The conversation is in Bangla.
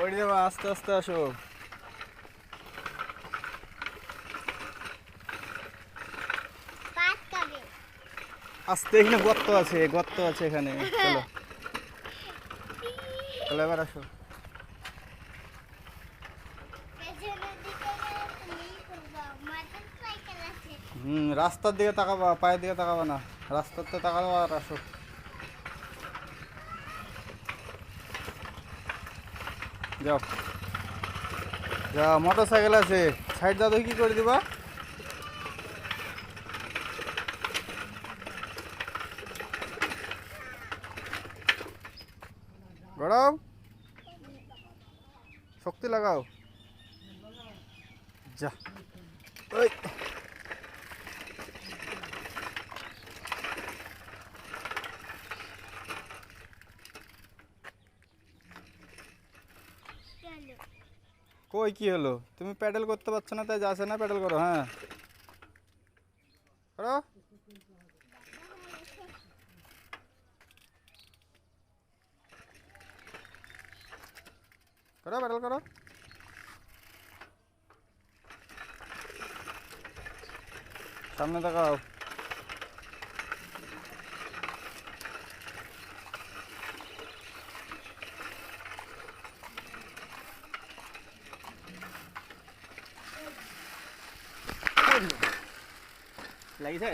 ওইটা যাবা, আস্তে আস্তে আসো। আস্তে, এখানে গর্ত আছে, গর্ত আছে এখানে। চলো, চলো এবার আসো। রাস্তার দিকে তাকাবা, পায়ের দিকে তাকাবা না। রাস্তাতে তাকাবো আর আসো। যাও, যা, মোটর সাইকেল আছে, সাইড দাও, কি করে দিবা? গরম, শক্তি লাগাও। যা, ওই কই, কি হলো? তুমি প্যাডেল করতে পারছো না, তাই যাচ্ছে না, প্যাডেল করো। হ্যাঁ, করো, করো, প্যাডেল করো। সামনে তাকাও। লাগিছে?